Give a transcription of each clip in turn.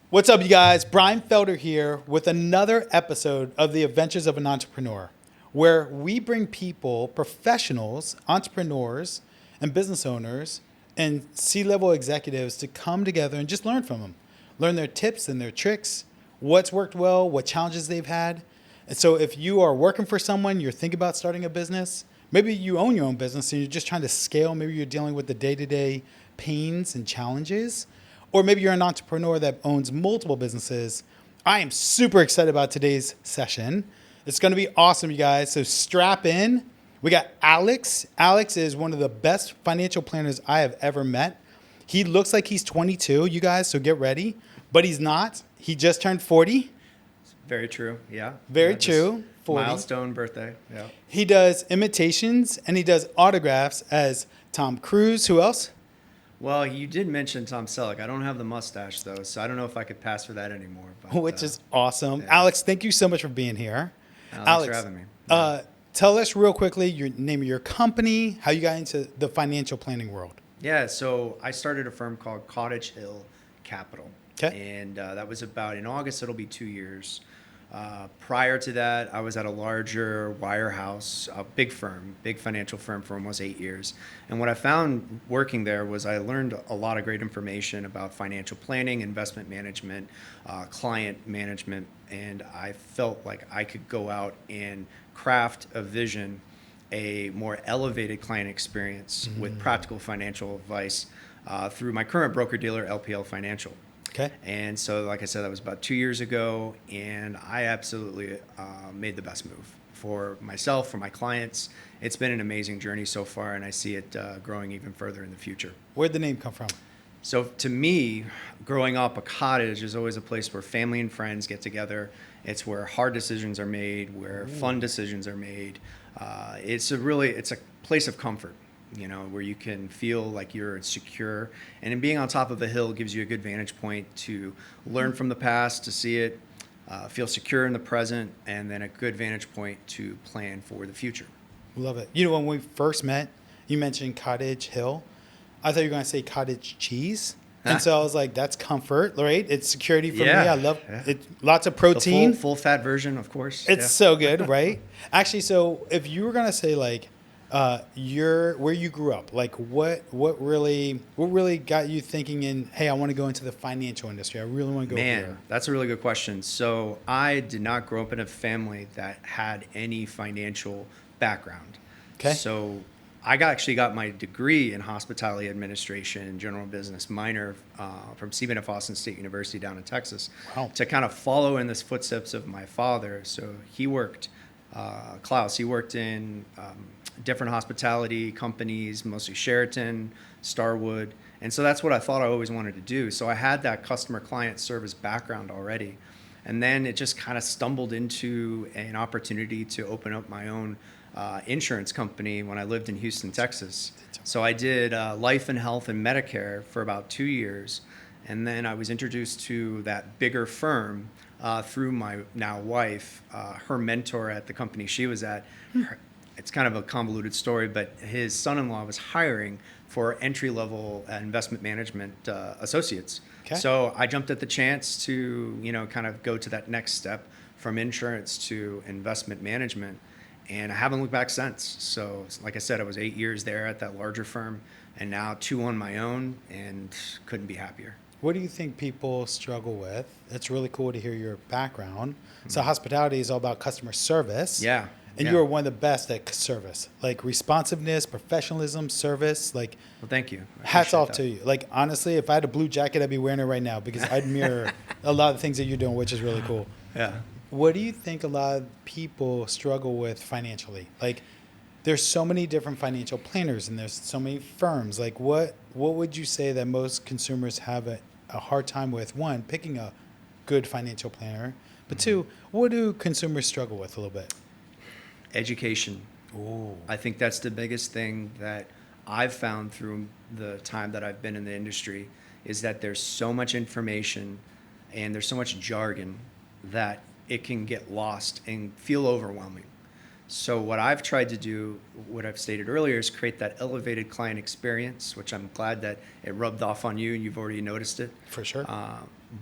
What's up, you guys? Bryan Felder here with another episode of The Adventures of an Entrepreneur, where we bring people, professionals, entrepreneurs, and business owners and C-level executives to come together and just learn from them. Learn their tips and their tricks, what's worked well, what challenges they've had. And so if you are working for someone, you're thinking about starting a business, maybe you own your own business and you're just trying to scale, maybe you're dealing with the day-to-day pains and challenges, or maybe you're an entrepreneur that owns multiple businesses. I am super excited about today's session. It's going to be awesome, you guys. So strap in. We got Alex. Alex is one of the best financial planners I have ever met. He looks like he's 22, you guys, so get ready. But he's not. He just turned 40. Very true. Yeah. Very Just true. 40. Milestone birthday. Yeah. He does imitations and he does autographs as Tom Cruise. Who else? Well, you did mention Tom Selleck. I don't have the mustache though, so I don't know if I could pass for that anymore. But, Which is awesome. yeah. Alex, thank you so much for being here. Thanks for having me. Tell us real quickly your name of your company, how you got into the financial planning world. Yeah. So I started a firm called Cottage Hill Capital. Okay. And that was about, in August, it'll be 2 years. Prior to that, I was at a larger wirehouse, a big firm, big financial firm for almost 8 years. And what I found working there was I learned a lot of great information about financial planning, investment management, client management, and I felt like I could go out and craft a vision, a more elevated client experience with practical financial advice through my current broker-dealer, LPL Financial. Okay. And so, like I said, that was about 2 years ago, and I absolutely made the best move for myself, for my clients. It's been an amazing journey so far, and I see it growing even further in the future. Where'd the name come from? So to me, growing up, a cottage is always a place where family and friends get together. It's where hard decisions are made, where fun decisions are made. It's a place of comfort, you know, where you can feel like you're secure. And in being on top of a hill gives you a good vantage point to learn from the past, to see it, feel secure in the present, and then a good vantage point to plan for the future. Love it. You know, when we first met, you mentioned Cottage Hill. I thought you were going to say cottage cheese. And so I was like, that's comfort, right? It's security for me. I love it. Lots of protein. The full fat version, of course. It's so good, right? Actually, so if you were going to say like, where you grew up, like what really got you thinking in, hey, I want to go into the financial industry. I really want to go here. That's a really good question. So I did not grow up in a family that had any financial background. Okay. So I actually got my degree in hospitality administration and general business minor from Stephen F. Austin State University down in Texas. Wow. To kind of follow in the footsteps of my father. So he worked, Klaus, he worked in different hospitality companies, mostly Sheraton, Starwood. And so that's what I thought I always wanted to do. So I had that customer client service background already. And then it just kind of stumbled into an opportunity to open up my own insurance company when I lived in Houston, Texas. So I did life and health and Medicare for about 2 years. And then I was introduced to that bigger firm through my now wife, her mentor at the company she was at. It's kind of a convoluted story, but his son-in-law was hiring for entry-level investment management associates. Okay. So I jumped at the chance to, kind of go to that next step from insurance to investment management, and I haven't looked back since. So like I said, I was 8 years there at that larger firm, and now 2 on my own, and couldn't be happier. What do you think people struggle with? It's really cool to hear your background. So hospitality is all about customer service. Yeah. And you are one of the best at service, like responsiveness, professionalism, service. Like, Well, thank you. hats off to you. Like, honestly, if I had a blue jacket, I'd be wearing it right now because I'd mirror a lot of the things that you're doing, which is really cool. Yeah. What do you think a lot of people struggle with financially? Like, there's so many different financial planners and there's so many firms. Like, what would you say that most consumers have a hard time with? One, picking a good financial planner. But two, what do consumers struggle with a little bit? Education. Ooh. I think that's the biggest thing that I've found through the time that I've been in the industry is that there's so much information and there's so much jargon that it can get lost and feel overwhelming. So what I've tried to do, what I've stated earlier, is create that elevated client experience, which I'm glad that it rubbed off on you and you've already noticed it. For sure.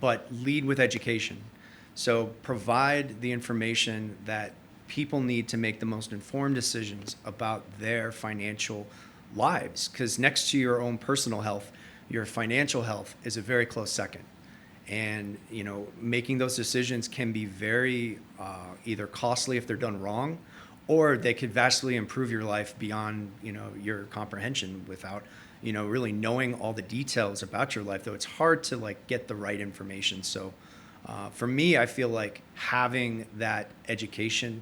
but lead with education. So provide the information that people need to make the most informed decisions about their financial lives. Because next to your own personal health, your financial health is a very close second. And, making those decisions can be very either costly if they're done wrong, or they could vastly improve your life beyond, your comprehension without, really knowing all the details about your life, though it's hard to get the right information. So for me, I feel like having that education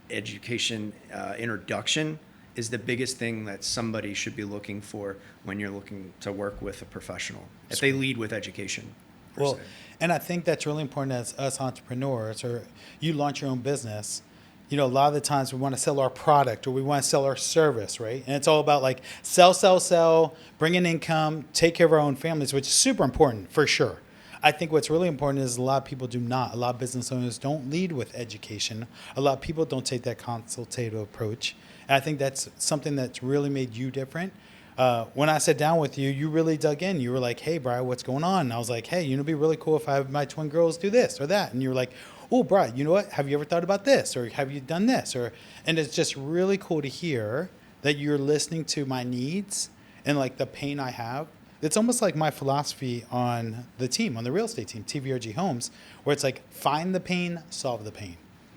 introduction is the biggest thing that somebody should be looking for when you're looking to work with a professional, if they lead with education. Well, and I think that's really important as us entrepreneurs, or you launch your own business. A lot of the times we want to sell our product or we want to sell our service, right? And it's all about sell, bring in income, take care of our own families, which is super important for sure. I think what's really important is a lot of people do not. A lot of business owners don't lead with education. A lot of people don't take that consultative approach. And I think that's something that's really made you different. When I sat down with you, you really dug in. You were like, hey, Bryan, what's going on? And I was like, hey, it'd be really cool if I have my twin girls do this or that. And you were like, oh, Bryan, you know what? Have you ever thought about this? Or have you done this? And it's just really cool to hear that you're listening to my needs and the pain I have. It's almost like my philosophy on the team, on the real estate team, TVRG Homes, where it's find the pain, solve the pain.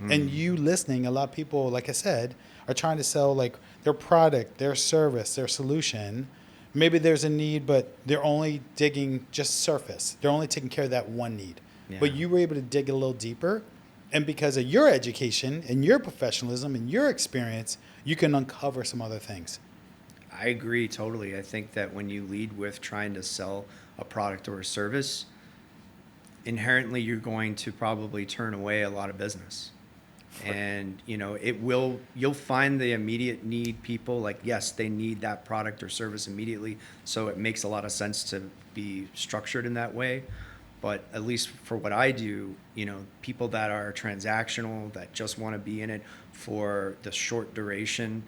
And you listening, a lot of people, like I said, are trying to sell their product, their service, their solution. Maybe there's a need, but they're only digging just surface. They're only taking care of that one need. Yeah. But you were able to dig a little deeper. And because of your education and your professionalism and your experience, you can uncover some other things. I agree totally. I think that when you lead with trying to sell a product or a service, inherently you're going to probably turn away a lot of business. And, you'll find the immediate need people yes, they need that product or service immediately. So it makes a lot of sense to be structured in that way. But at least for what I do, people that are transactional, that just want to be in it for the short duration,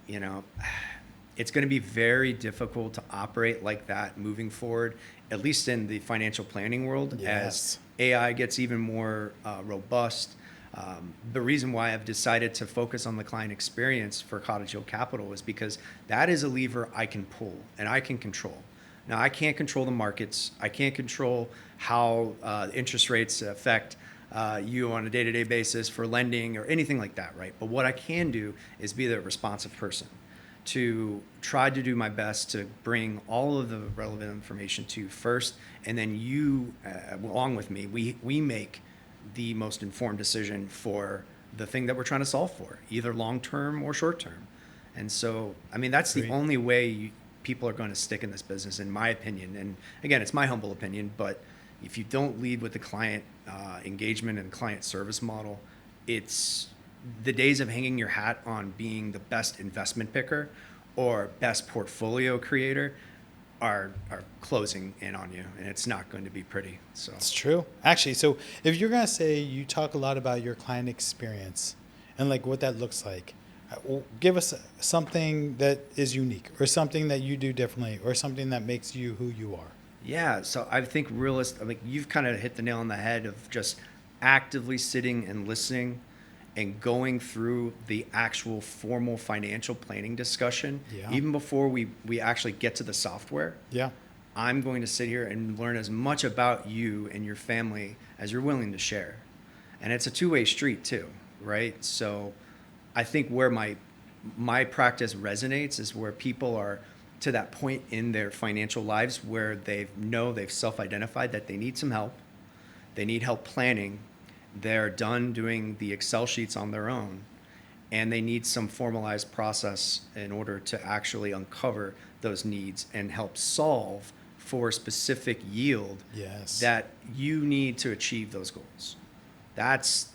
it's going to be very difficult to operate like that moving forward, at least in the financial planning world. Yes. As AI gets even more robust. The reason why I've decided to focus on the client experience for Cottage Hill Capital is because that is a lever I can pull and I can control. Now, I can't control the markets. I can't control how interest rates affect you on a day-to-day basis for lending or anything like that, right? But what I can do is be the responsive person to try to do my best to bring all of the relevant information to you first, and then you, along with me, we make the most informed decision for the thing that we're trying to solve for, either long-term or short-term. And so, that's the only way people are going to stick in this business, in my opinion. And again, it's my humble opinion, but if you don't lead with the client engagement and client service model, it's the days of hanging your hat on being the best investment picker or best portfolio creator are closing in on you, and it's not going to be pretty. So it's true. Actually, so if you're going to say you talk a lot about your client experience and what that looks like, give us something that is unique or something that you do differently or something that makes you who you are. Yeah, so I think you've kind of hit the nail on the head of just actively sitting and listening and going through the actual formal financial planning discussion. Yeah. Even before we actually get to the software. Yeah. I'm going to sit here and learn as much about you and your family as you're willing to share. And it's a two-way street too, right? So I think where my practice resonates is where people are to that point in their financial lives where they've self-identified that they need some help. They need help planning. They're done doing the Excel sheets on their own, and they need some formalized process in order to actually uncover those needs and help solve for specific yield that you need to achieve those goals. That's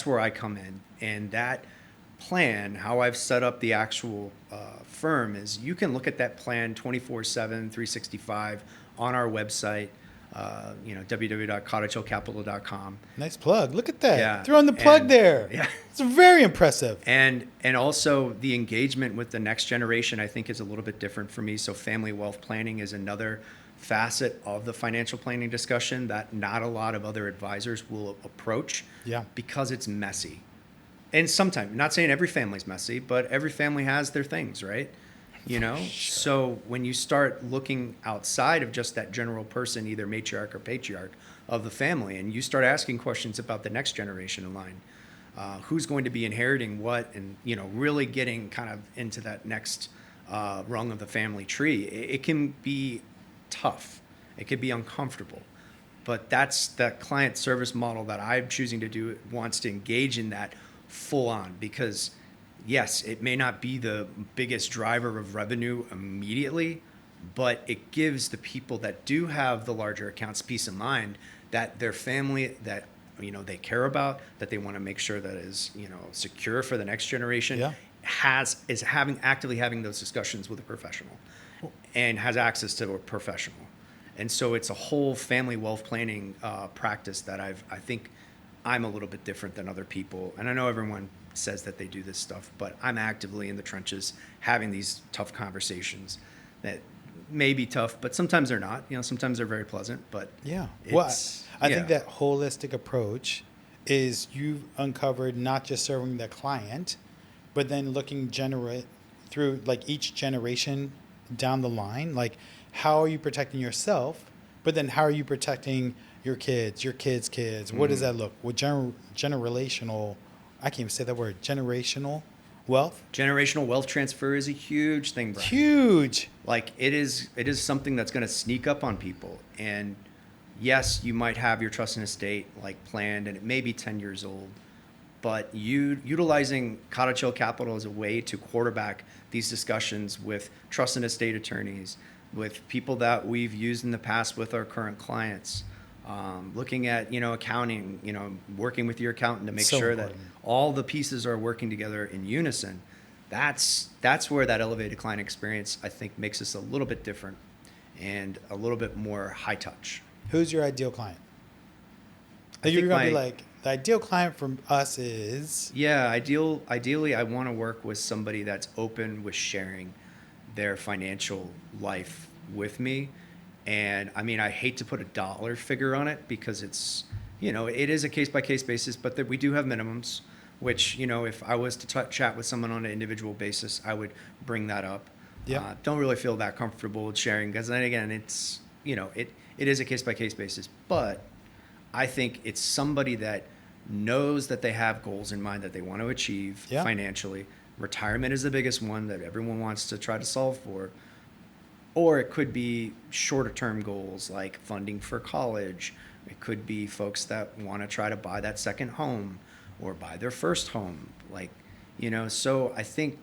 where I come in. And that plan, how I've set up the actual firm, is you can look at that plan 24/7, 365 on our website, www.cottagehillcapital.com. Nice plug. Look at that. Yeah. Throwing the plug there. Yeah. It's very impressive. And also the engagement with the next generation, I think, is a little bit different for me. So family wealth planning is another facet of the financial planning discussion that not a lot of other advisors will approach. Yeah. Because it's messy. And sometimes, not saying every family's messy, but every family has their things, right? You know? Sure. So when you start looking outside of just that general person, either matriarch or patriarch of the family, and you start asking questions about the next generation in line, who's going to be inheriting what, and, you know, really getting kind of into that next rung of the family tree, it can be tough. It could be uncomfortable. But that's that client service model that I'm choosing to do, wants to engage in that full on, because yes, it may not be the biggest driver of revenue immediately, but it gives the people that do have the larger accounts peace of mind that their family that, you know, they care about, that they want to make sure that is, you know, secure for the next generation, Yeah. is actively having those discussions with a professional and has access to a professional. And so it's a whole family wealth planning practice that I think I'm a little bit different than other people. And I know everyone says that they do this stuff, but I'm actively in the trenches having these tough conversations that may be tough, but sometimes they're not. You know, sometimes they're very pleasant, but Yeah. Well, I yeah. think that holistic approach is you've uncovered not just serving the client, but then looking through like each generation down the line, like how are you protecting yourself, but then how are you protecting your kids' kids? What does that look? With generational, I can't even say that word, generational wealth? Generational wealth transfer is a huge thing, Bryan. Huge. Like it is something that's going to sneak up on people. And yes, you might have your trust and estate like planned, and it may be 10 years old, but utilizing Cottage Hill Capital as a way to quarterback these discussions with trust and estate attorneys, with people that we've used in the past with our current clients, looking at, you know, accounting, you know, working with your accountant to make So sure important. that all the pieces are working together in unison. That's where that elevated client experience, I think, makes us a little bit different and a little bit more high touch. Who's your ideal client? I You're think going to be my- like, the ideal client from us is... Yeah, ideally, I want to work with somebody that's open with sharing their financial life with me. And I mean, I hate to put a dollar figure on it because it's, you know, it is a case by case basis, but that we do have minimums, which, you know, if I was to chat with someone on an individual basis, I would bring that up. Yeah. Don't really feel that comfortable with sharing because then again, it's, you know, it is a case by case basis, but I think it's somebody that knows that they have goals in mind that they want to achieve Yeah. financially. Retirement is the biggest one that everyone wants to try to solve for. Or it could be shorter term goals like funding for college. It could be folks that want to try to buy that second home or buy their first home. Like, you know, so I think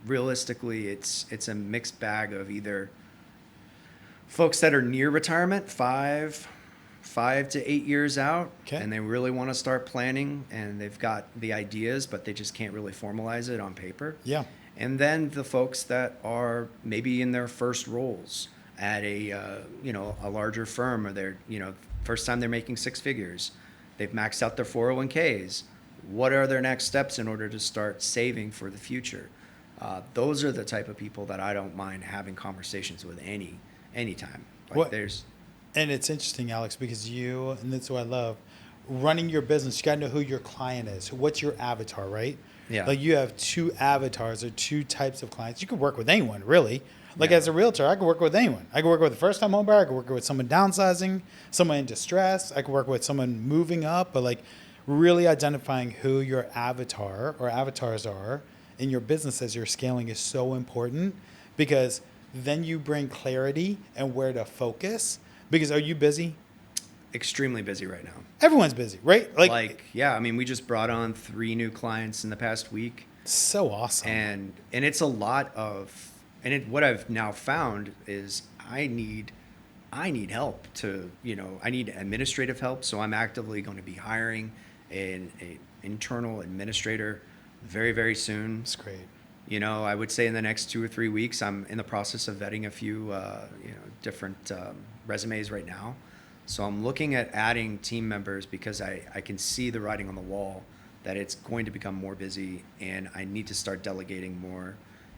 realistically it's a mixed bag of either folks that are near retirement, 5 to 8 years out, Okay. and they really want to start planning and they've got the ideas, but they just can't really formalize it on paper. Yeah. And then the folks that are maybe in their first roles at a you know, a larger firm, or they're, you know, first time they're making six figures, they've maxed out their 401ks. What are their next steps in order to start saving for the future? Those are the type of people that I don't mind having conversations with anytime. Like What- there's And it's interesting, Alex, because and that's what I love, running your business, you got to know who your client is. What's your avatar, right? Yeah. Like you have two avatars or two types of clients. You can work with anyone, really. Like Yeah. as a realtor, I can work with anyone. I can work with a first-time home buyer. I can work with someone downsizing, someone in distress. I can work with someone moving up. But like really identifying who your avatar or avatars are in your business as you're scaling is so important, because then you bring clarity and where to focus. Because are you busy? extremely busy right now. Everyone's busy, right? Like, yeah, I mean, we just brought on 3 new clients in the past week. So awesome. And it's a lot of, what I've now found is I need help to, you know, I need administrative help. So I'm actively going to be hiring an internal administrator very, very soon. That's great. You know, I would say in the next 2 or 3 weeks, I'm in the process of vetting a few, different resumes right now. So I'm looking at adding team members because I can see the writing on the wall that it's going to become more busy, and I need to start delegating more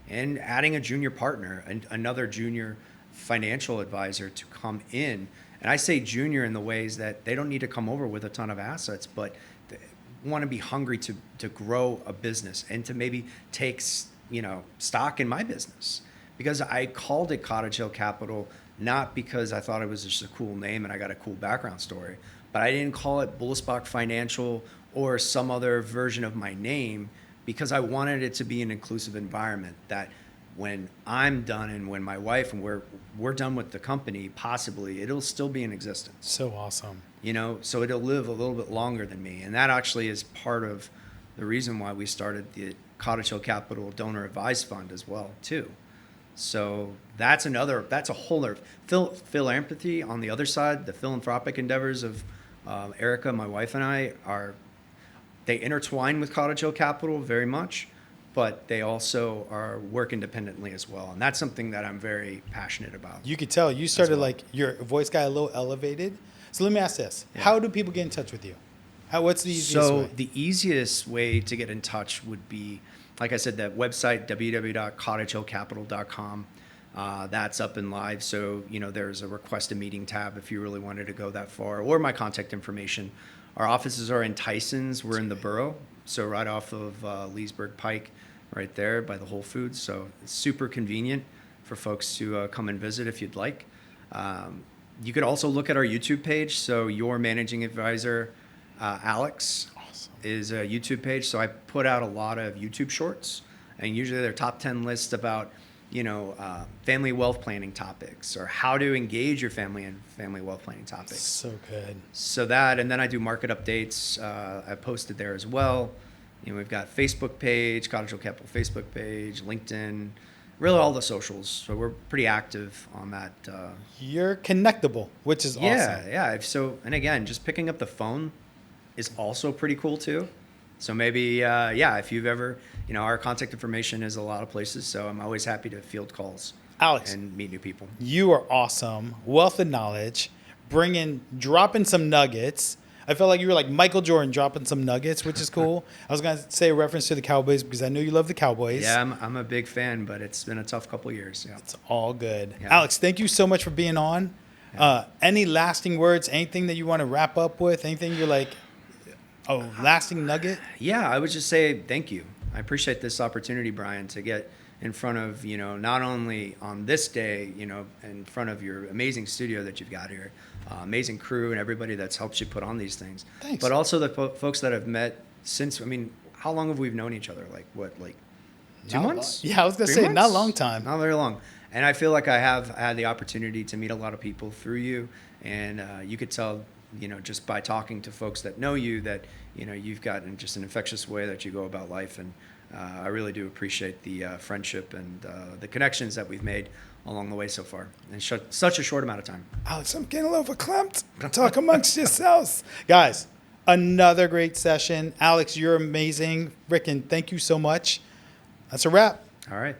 and adding a junior partner and another junior financial advisor to come in. And I say junior in the ways that they don't need to come over with a ton of assets, but they want to be hungry to grow a business and to maybe take, stock in my business. Because I called it Cottage Hill Capital, not because I thought it was just a cool name and I got a cool background story, but I didn't call it Buellesbach Financial or some other version of my name because I wanted it to be an inclusive environment that when I'm done and when my wife and we're done with the company, possibly it'll still be in existence. So awesome. So it'll live a little bit longer than me. And that actually is part of the reason why we started the Cottage Hill Capital Donor Advised Fund as well, too. So that's a whole other philanthropy on the other side. The philanthropic endeavors of Erica, my wife, and I they intertwine with Cottage Hill Capital very much, but they also work independently as well. And that's something that I'm very passionate about. You could tell you started your voice got a little elevated. So let me ask this. Yeah. How do people get in touch with you? What's the easiest way? The easiest way to get in touch would be, like I said, that website, www.cottagehillcapital.com. That's up and live. So, there's a request a meeting tab if you really wanted to go that far, or my contact information. Our offices are in Tysons. We're in the borough, so right off of Leesburg Pike, right there by the Whole Foods. So it's super convenient for folks to come and visit if you'd like. You could also look at our YouTube page. So your managing advisor, Alex, is a YouTube page. So I put out a lot of YouTube shorts, and usually they're top 10 lists about family wealth planning topics or how to engage your family in family wealth planning topics. So good. So that, and then I do market updates. I posted there as well. We've got Facebook page, Cottage Hill Capital Facebook page, LinkedIn, really all the socials. So we're pretty active on that. You're connectable, which is awesome. Yeah. So, and again, just picking up the phone is also pretty cool too. So maybe, if you've ever, our contact information is a lot of places. So I'm always happy to field calls, Alex, and meet new people. You are awesome. Wealth of knowledge, dropping some nuggets. I felt like you were like Michael Jordan dropping some nuggets, which is cool. I was going to say a reference to the Cowboys because I know you love the Cowboys. Yeah, I'm a big fan, but it's been a tough couple of years. Yeah. It's all good. Yeah. Alex, thank you so much for being on. Yeah. Any lasting words, anything that you want to wrap up with, anything you're like, lasting nugget? Yeah, I would just say thank you. I appreciate this opportunity, Bryan, to get in front of, not only on this day, in front of your amazing studio that you've got here, amazing crew and everybody that's helped you put on these things. Thanks. But also the folks that have met since, how long have we known each other? Like 2 months? Yeah, I was going to say, not a long time. Not very long. And I feel like I have had the opportunity to meet a lot of people through you. And you could tell, just by talking to folks that know you that, you've got just an infectious way that you go about life. And I really do appreciate the friendship and the connections that we've made along the way so far in such a short amount of time. Alex, I'm getting a little verklempt. Talk amongst yourselves. Guys, another great session. Alex, you're amazing. Rick, and thank you so much. That's a wrap. All right.